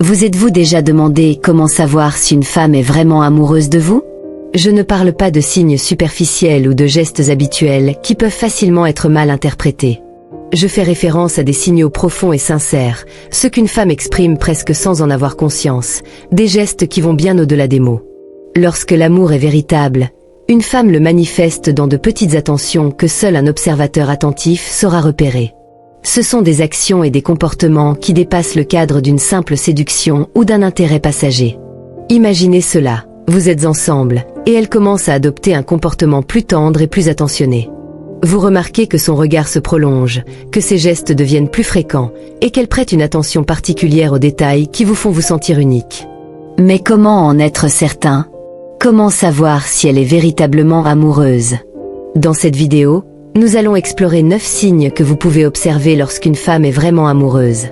Vous êtes-vous déjà demandé comment savoir si une femme est vraiment amoureuse de vous? Je ne parle pas de signes superficiels ou de gestes habituels qui peuvent facilement être mal interprétés. Je fais référence à des signaux profonds et sincères, ce qu'une femme exprime presque sans en avoir conscience, des gestes qui vont bien au-delà des mots. Lorsque l'amour est véritable, une femme le manifeste dans de petites attentions que seul un observateur attentif saura repérer. Ce sont des actions et des comportements qui dépassent le cadre d'une simple séduction ou d'un intérêt passager. Imaginez cela, vous êtes ensemble, et elle commence à adopter un comportement plus tendre et plus attentionné. Vous remarquez que son regard se prolonge, que ses gestes deviennent plus fréquents, et qu'elle prête une attention particulière aux détails qui vous font vous sentir unique. Mais comment en être certain? Comment savoir si elle est véritablement amoureuse? Dans cette vidéo, nous allons explorer 9 signes que vous pouvez observer lorsqu'une femme est vraiment amoureuse.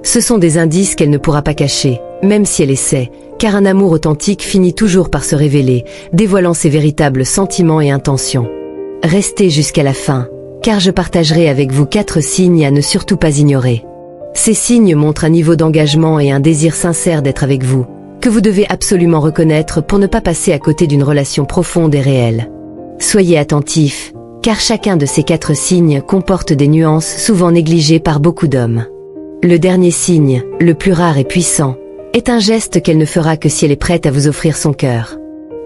Ce sont des indices qu'elle ne pourra pas cacher, même si elle essaie, car un amour authentique finit toujours par se révéler, dévoilant ses véritables sentiments et intentions. Restez jusqu'à la fin, car je partagerai avec vous 4 signes à ne surtout pas ignorer. Ces signes montrent un niveau d'engagement et un désir sincère d'être avec vous, que vous devez absolument reconnaître pour ne pas passer à côté d'une relation profonde et réelle. Soyez attentifs, car chacun de ces 4 signes comporte des nuances souvent négligées par beaucoup d'hommes. Le dernier signe, le plus rare et puissant, est un geste qu'elle ne fera que si elle est prête à vous offrir son cœur.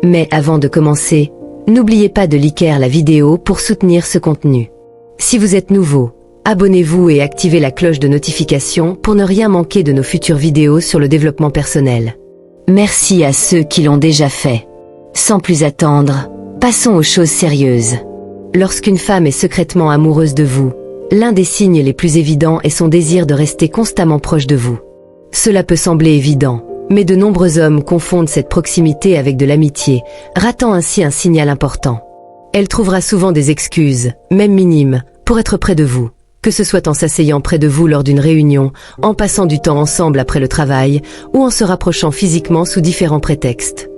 Mais avant de commencer, n'oubliez pas de liker la vidéo pour soutenir ce contenu. Si vous êtes nouveau, abonnez-vous et activez la cloche de notification pour ne rien manquer de nos futures vidéos sur le développement personnel. Merci à ceux qui l'ont déjà fait. Sans plus attendre, passons aux choses sérieuses. Lorsqu'une femme est secrètement amoureuse de vous, l'un des signes les plus évidents est son désir de rester constamment proche de vous. Cela peut sembler évident, mais de nombreux hommes confondent cette proximité avec de l'amitié, ratant ainsi un signal important. Elle trouvera souvent des excuses, même minimes, pour être près de vous, que ce soit en s'asseyant près de vous lors d'une réunion, en passant du temps ensemble après le travail, ou en se rapprochant physiquement sous différents prétextes.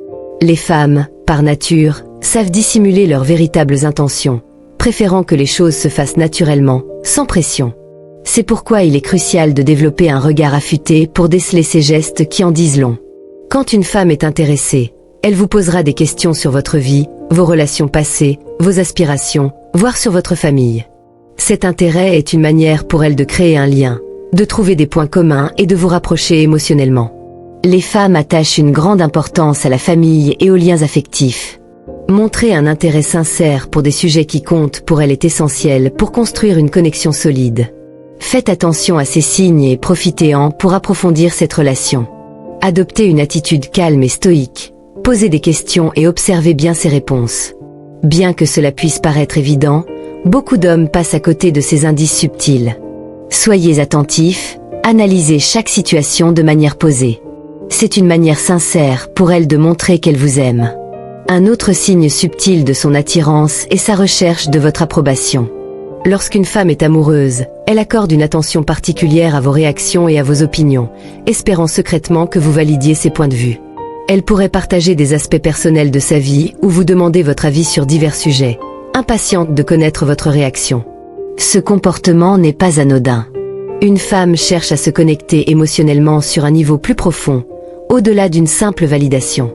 Les femmes, par nature, savent dissimuler leurs véritables intentions, préférant que les choses se fassent naturellement, sans pression. C'est pourquoi il est crucial de développer un regard affûté pour déceler ces gestes qui en disent long. Quand une femme est intéressée, elle vous posera des questions sur votre vie, vos relations passées, vos aspirations, voire sur votre famille. Cet intérêt est une manière pour elle de créer un lien, de trouver des points communs et de vous rapprocher émotionnellement. Les femmes attachent une grande importance à la famille et aux liens affectifs. Montrer un intérêt sincère pour des sujets qui comptent pour elles est essentiel pour construire une connexion solide. Faites attention à ces signes et profitez-en pour approfondir cette relation. Adoptez une attitude calme et stoïque, posez des questions et observez bien ces réponses. Bien que cela puisse paraître évident, beaucoup d'hommes passent à côté de ces indices subtils. Soyez attentifs, analysez chaque situation de manière posée. C'est une manière sincère pour elle de montrer qu'elle vous aime. Un autre signe subtil de son attirance est sa recherche de votre approbation. Lorsqu'une femme est amoureuse, elle accorde une attention particulière à vos réactions et à vos opinions, espérant secrètement que vous validiez ses points de vue. Elle pourrait partager des aspects personnels de sa vie ou vous demander votre avis sur divers sujets, impatiente de connaître votre réaction. Ce comportement n'est pas anodin. Une femme cherche à se connecter émotionnellement sur un niveau plus profond, au-delà d'une simple validation.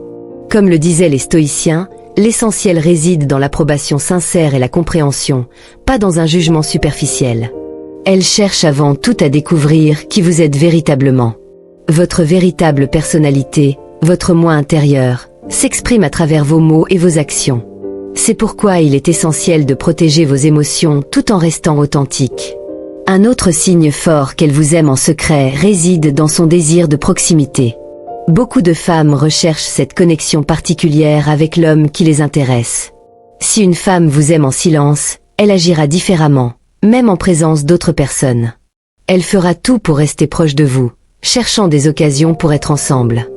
Comme le disaient les stoïciens, l'essentiel réside dans l'approbation sincère et la compréhension, pas dans un jugement superficiel. Elle cherche avant tout à découvrir qui vous êtes véritablement. Votre véritable personnalité, votre moi intérieur, s'exprime à travers vos mots et vos actions. C'est pourquoi il est essentiel de protéger vos émotions tout en restant authentique. Un autre signe fort qu'elle vous aime en secret réside dans son désir de proximité. Beaucoup de femmes recherchent cette connexion particulière avec l'homme qui les intéresse. Si une femme vous aime en silence, elle agira différemment, même en présence d'autres personnes. Elle fera tout pour rester proche de vous, cherchant des occasions pour être ensemble.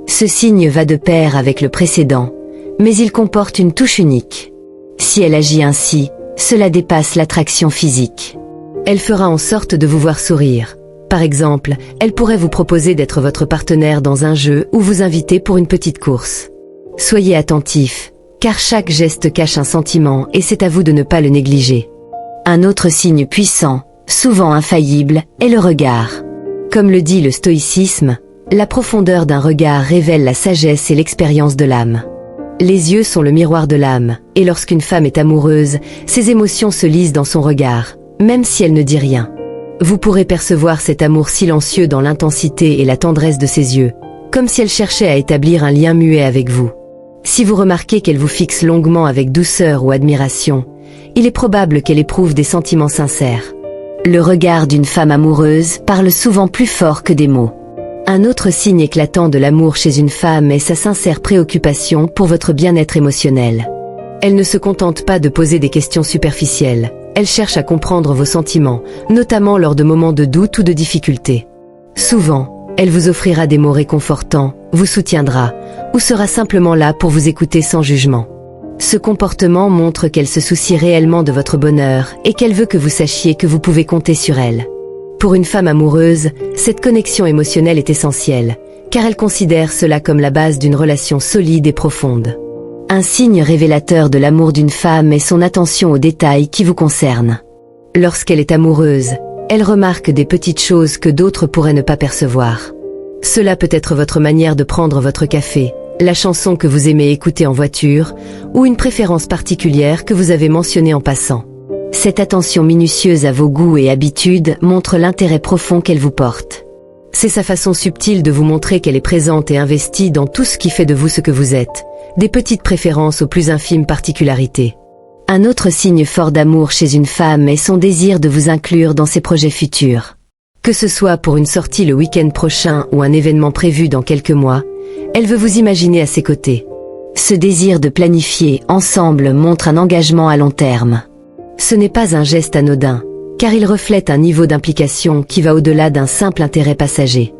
Ce signe va de pair avec le précédent, mais il comporte une touche unique. Si elle agit ainsi, cela dépasse l'attraction physique. Elle fera en sorte de vous voir sourire. Par exemple, elle pourrait vous proposer d'être votre partenaire dans un jeu ou vous inviter pour une petite course. Soyez attentifs, car chaque geste cache un sentiment et c'est à vous de ne pas le négliger. Un autre signe puissant, souvent infaillible, est le regard. Comme le dit le stoïcisme, La profondeur d'un regard révèle la sagesse et l'expérience de l'âme. Les yeux sont le miroir de l'âme, et lorsqu'une femme est amoureuse, ses émotions se lisent dans son regard, même si elle ne dit rien. Vous pourrez percevoir cet amour silencieux dans l'intensité et la tendresse de ses yeux, comme si elle cherchait à établir un lien muet avec vous. Si vous remarquez qu'elle vous fixe longuement avec douceur ou admiration, il est probable qu'elle éprouve des sentiments sincères. Le regard d'une femme amoureuse parle souvent plus fort que des mots. Un autre signe éclatant de l'amour chez une femme est sa sincère préoccupation pour votre bien-être émotionnel. Elle ne se contente pas de poser des questions superficielles, elle cherche à comprendre vos sentiments, notamment lors de moments de doute ou de difficulté. Souvent, elle vous offrira des mots réconfortants, vous soutiendra, ou sera simplement là pour vous écouter sans jugement. Ce comportement montre qu'elle se soucie réellement de votre bonheur et qu'elle veut que vous sachiez que vous pouvez compter sur elle. Pour une femme amoureuse, cette connexion émotionnelle est essentielle, car elle considère cela comme la base d'une relation solide et profonde. Un signe révélateur de l'amour d'une femme est son attention aux détails qui vous concernent. Lorsqu'elle est amoureuse, elle remarque des petites choses que d'autres pourraient ne pas percevoir. Cela peut être votre manière de prendre votre café, la chanson que vous aimez écouter en voiture, ou une préférence particulière que vous avez mentionnée en passant. Cette attention minutieuse à vos goûts et habitudes montre l'intérêt profond qu'elle vous porte. C'est sa façon subtile de vous montrer qu'elle est présente et investie dans tout ce qui fait de vous ce que vous êtes, des petites préférences aux plus infimes particularités. Un autre signe fort d'amour chez une femme est son désir de vous inclure dans ses projets futurs. Que ce soit pour une sortie le week-end prochain ou un événement prévu dans quelques mois, elle veut vous imaginer à ses côtés. Ce désir de planifier ensemble montre un engagement à long terme. Ce n'est pas un geste anodin, car il reflète un niveau d'implication qui va au-delà d'un simple intérêt passager.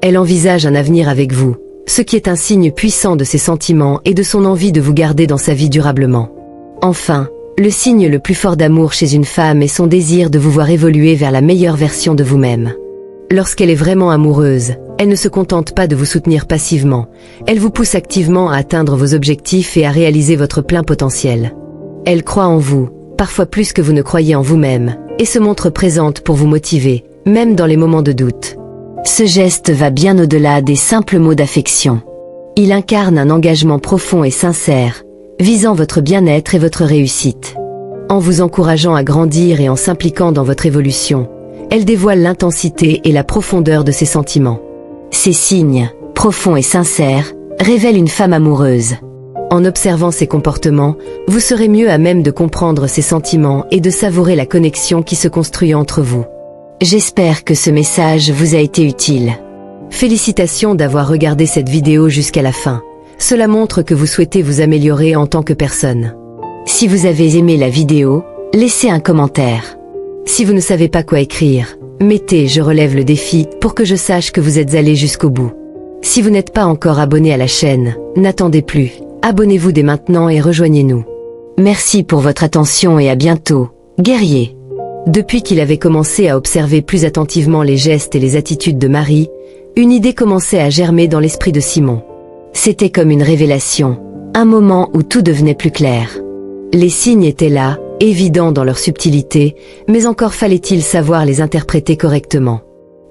Elle envisage un avenir avec vous, ce qui est un signe puissant de ses sentiments et de son envie de vous garder dans sa vie durablement. Enfin, le signe le plus fort d'amour chez une femme est son désir de vous voir évoluer vers la meilleure version de vous-même. Lorsqu'elle est vraiment amoureuse, elle ne se contente pas de vous soutenir passivement, elle vous pousse activement à atteindre vos objectifs et à réaliser votre plein potentiel. Elle croit en vous, parfois plus que vous ne croyez en vous-même, et se montre présente pour vous motiver, même dans les moments de doute. Ce geste va bien au-delà des simples mots d'affection. Il incarne un engagement profond et sincère, visant votre bien-être et votre réussite. En vous encourageant à grandir et en s'impliquant dans votre évolution, elle dévoile l'intensité et la profondeur de ses sentiments. Ces signes, profonds et sincères, révèlent une femme amoureuse. En observant ses comportements, vous serez mieux à même de comprendre ses sentiments et de savourer la connexion qui se construit entre vous. J'espère que ce message vous a été utile. Félicitations d'avoir regardé cette vidéo jusqu'à la fin. Cela montre que vous souhaitez vous améliorer en tant que personne. Si vous avez aimé la vidéo, laissez un commentaire. Si vous ne savez pas quoi écrire, mettez « Je relève le défi » pour que je sache que vous êtes allé jusqu'au bout. Si vous n'êtes pas encore abonné à la chaîne, n'attendez plus. Abonnez-vous dès maintenant et rejoignez-nous. Merci pour votre attention et à bientôt, guerrier. Depuis qu'il avait commencé à observer plus attentivement les gestes et les attitudes de Marie, une idée commençait à germer dans l'esprit de Simon. C'était comme une révélation, un moment où tout devenait plus clair. Les signes étaient là, évidents dans leur subtilité, mais encore fallait-il savoir les interpréter correctement.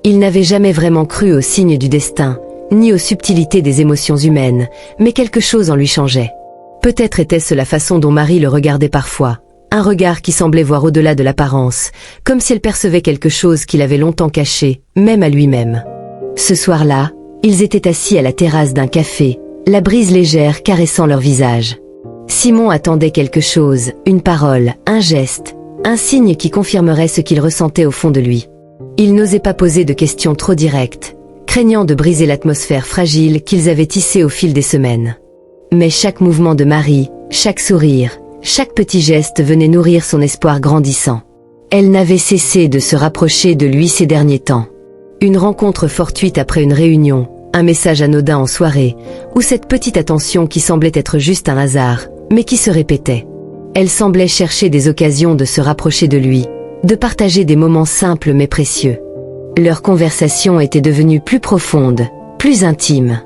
Il n'avait jamais vraiment cru aux signes du destin, ni aux subtilités des émotions humaines, mais quelque chose en lui changeait. Peut-être était-ce la façon dont Marie le regardait parfois, un regard qui semblait voir au-delà de l'apparence, comme si elle percevait quelque chose qu'il avait longtemps caché, même à lui-même. Ce soir-là, ils étaient assis à la terrasse d'un café, la brise légère caressant leur visage. Simon attendait quelque chose, une parole, un geste, un signe qui confirmerait ce qu'il ressentait au fond de lui. Il n'osait pas poser de questions trop directes, craignant de briser l'atmosphère fragile qu'ils avaient tissée au fil des semaines. Mais chaque mouvement de Marie, chaque sourire, chaque petit geste venait nourrir son espoir grandissant. Elle n'avait cessé de se rapprocher de lui ces derniers temps. Une rencontre fortuite après une réunion, un message anodin en soirée, ou cette petite attention qui semblait être juste un hasard, mais qui se répétait. Elle semblait chercher des occasions de se rapprocher de lui, de partager des moments simples mais précieux. Leur conversation était devenue plus profonde, plus intime.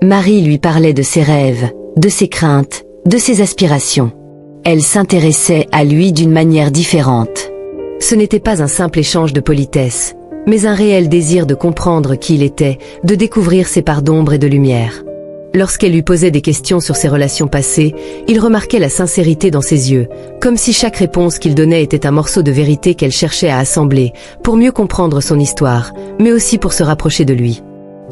Marie lui parlait de ses rêves, de ses craintes, de ses aspirations. Elle s'intéressait à lui d'une manière différente. Ce n'était pas un simple échange de politesse, mais un réel désir de comprendre qui il était, de découvrir ses parts d'ombre et de lumière. Lorsqu'elle lui posait des questions sur ses relations passées, il remarquait la sincérité dans ses yeux, comme si chaque réponse qu'il donnait était un morceau de vérité qu'elle cherchait à assembler, pour mieux comprendre son histoire, mais aussi pour se rapprocher de lui.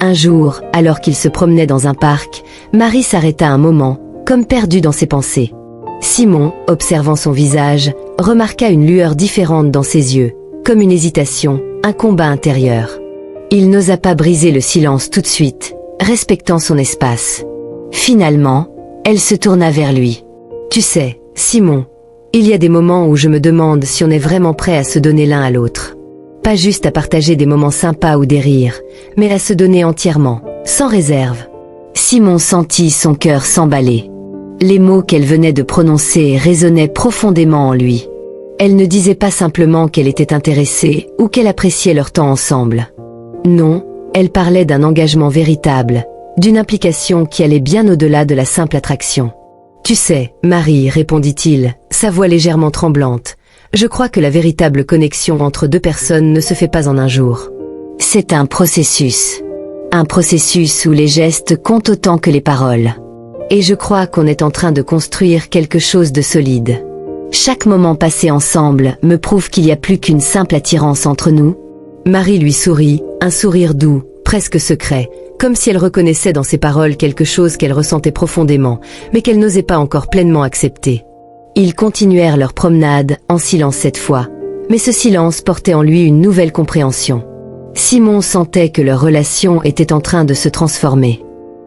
Un jour, alors qu'il se promenait dans un parc, Marie s'arrêta un moment, comme perdue dans ses pensées. Simon, observant son visage, remarqua une lueur différente dans ses yeux, comme une hésitation, un combat intérieur. Il n'osa pas briser le silence tout de suite, respectant son espace. Finalement, elle se tourna vers lui. « Tu sais, Simon, il y a des moments où je me demande si on est vraiment prêt à se donner l'un à l'autre. Pas juste à partager des moments sympas ou des rires, mais à se donner entièrement, sans réserve. » Simon sentit son cœur s'emballer. Les mots qu'elle venait de prononcer résonnaient profondément en lui. Elle ne disait pas simplement qu'elle était intéressée ou qu'elle appréciait leur temps ensemble. Non, elle parlait d'un engagement véritable, d'une implication qui allait bien au-delà de la simple attraction. « Tu sais, Marie, répondit-il, sa voix légèrement tremblante, je crois que la véritable connexion entre deux personnes ne se fait pas en un jour. C'est un processus. Un processus où les gestes comptent autant que les paroles. Et je crois qu'on est en train de construire quelque chose de solide. Chaque moment passé ensemble me prouve qu'il n'y a plus qu'une simple attirance entre nous. » Marie lui sourit, un sourire doux, presque secret, comme si elle reconnaissait dans ses paroles quelque chose qu'elle ressentait profondément, mais qu'elle n'osait pas encore pleinement accepter. Ils continuèrent leur promenade, en silence cette fois, mais ce silence portait en lui une nouvelle compréhension. Simon sentait que leur relation était en train de se transformer.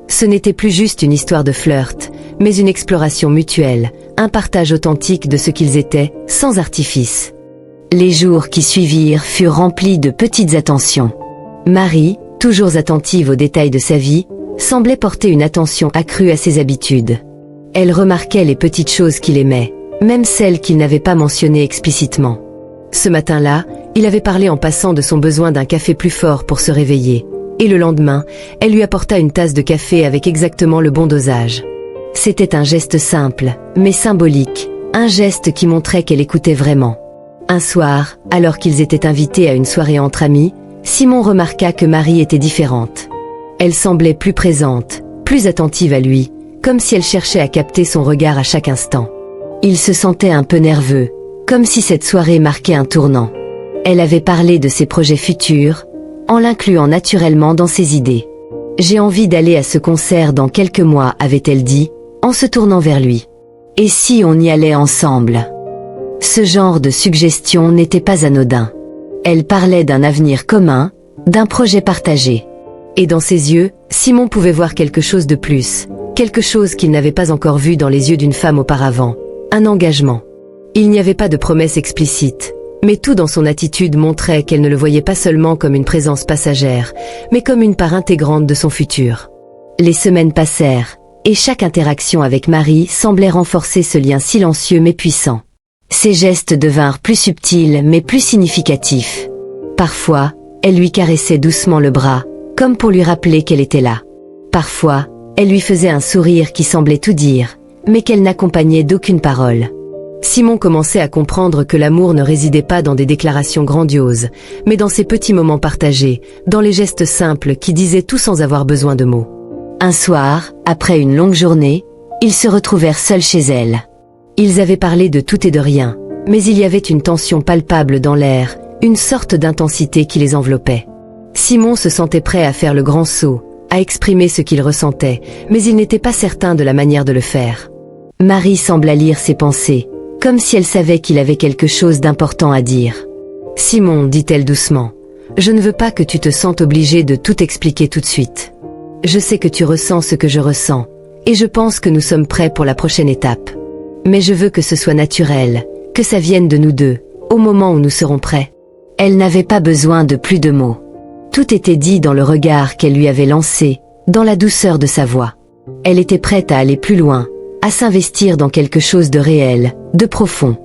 Ce n'était plus juste une histoire de flirt, mais une exploration mutuelle, un partage authentique de ce qu'ils étaient, sans artifice. Les jours qui suivirent furent remplis de petites attentions. Marie, toujours attentive aux détails de sa vie, semblait porter une attention accrue à ses habitudes. Elle remarquait les petites choses qu'il aimait, même celles qu'il n'avait pas mentionnées explicitement. Ce matin-là, il avait parlé en passant de son besoin d'un café plus fort pour se réveiller, et le lendemain, elle lui apporta une tasse de café avec exactement le bon dosage. C'était un geste simple, mais symbolique, un geste qui montrait qu'elle écoutait vraiment. Un soir, alors qu'ils étaient invités à une soirée entre amis, Simon remarqua que Marie était différente. Elle semblait plus présente, plus attentive à lui, comme si elle cherchait à capter son regard à chaque instant. Il se sentait un peu nerveux, comme si cette soirée marquait un tournant. Elle avait parlé de ses projets futurs, en l'incluant naturellement dans ses idées. « J'ai envie d'aller à ce concert dans quelques mois », avait-elle dit, en se tournant vers lui. « Et si on y allait ensemble ?» Ce genre de suggestion n'était pas anodin. Elle parlait d'un avenir commun, d'un projet partagé. Et dans ses yeux, Simon pouvait voir quelque chose de plus, quelque chose qu'il n'avait pas encore vu dans les yeux d'une femme auparavant, un engagement. Il n'y avait pas de promesse explicite, mais tout dans son attitude montrait qu'elle ne le voyait pas seulement comme une présence passagère, mais comme une part intégrante de son futur. Les semaines passèrent, et chaque interaction avec Marie semblait renforcer ce lien silencieux mais puissant. Ses gestes devinrent plus subtils mais plus significatifs. Parfois, elle lui caressait doucement le bras, comme pour lui rappeler qu'elle était là. Parfois, elle lui faisait un sourire qui semblait tout dire, mais qu'elle n'accompagnait d'aucune parole. Simon commençait à comprendre que l'amour ne résidait pas dans des déclarations grandioses, mais dans ces petits moments partagés, dans les gestes simples qui disaient tout sans avoir besoin de mots. Un soir, après une longue journée, ils se retrouvèrent seuls chez elle. Ils avaient parlé de tout et de rien, mais il y avait une tension palpable dans l'air, une sorte d'intensité qui les enveloppait. Simon se sentait prêt à faire le grand saut, à exprimer ce qu'il ressentait, mais il n'était pas certain de la manière de le faire. Marie sembla lire ses pensées, comme si elle savait qu'il avait quelque chose d'important à dire. « Simon, dit-elle doucement, je ne veux pas que tu te sentes obligé de tout expliquer tout de suite. Je sais que tu ressens ce que je ressens, et je pense que nous sommes prêts pour la prochaine étape. Mais je veux que ce soit naturel, que ça vienne de nous deux, au moment où nous serons prêts. » Elle n'avait pas besoin de plus de mots. Tout était dit dans le regard qu'elle lui avait lancé, dans la douceur de sa voix. Elle était prête à aller plus loin, à s'investir dans quelque chose de réel, de profond.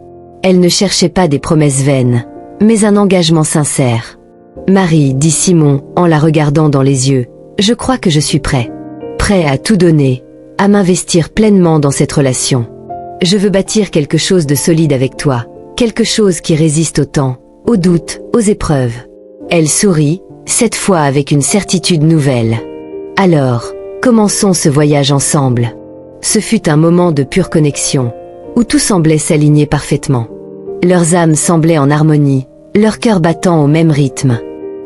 Elle ne cherchait pas des promesses vaines, mais un engagement sincère. « Marie, dit Simon, en la regardant dans les yeux, je crois que je suis prêt. Prêt à tout donner, à m'investir pleinement dans cette relation. Je veux bâtir quelque chose de solide avec toi, quelque chose qui résiste au temps, aux doutes, aux épreuves. Elle sourit, cette fois avec une certitude nouvelle. Alors, commençons ce voyage ensemble. Ce fut un moment de pure connexion, où tout semblait s'aligner parfaitement. Leurs âmes semblaient en harmonie, leur cœur battant au même rythme.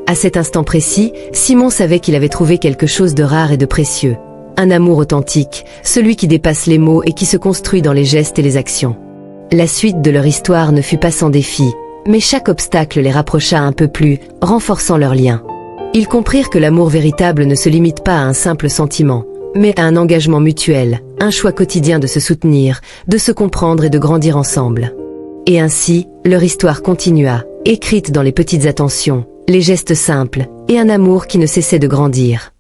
À cet instant précis, Simon savait qu'il avait trouvé quelque chose de rare et de précieux. Un amour authentique, celui qui dépasse les mots et qui se construit dans les gestes et les actions. La suite de leur histoire ne fut pas sans défis, mais chaque obstacle les rapprocha un peu plus, renforçant leur lien. Ils comprirent que l'amour véritable ne se limite pas à un simple sentiment, mais à un engagement mutuel, un choix quotidien de se soutenir, de se comprendre et de grandir ensemble. Et ainsi, leur histoire continua, écrite dans les petites attentions, les gestes simples, et un amour qui ne cessait de grandir.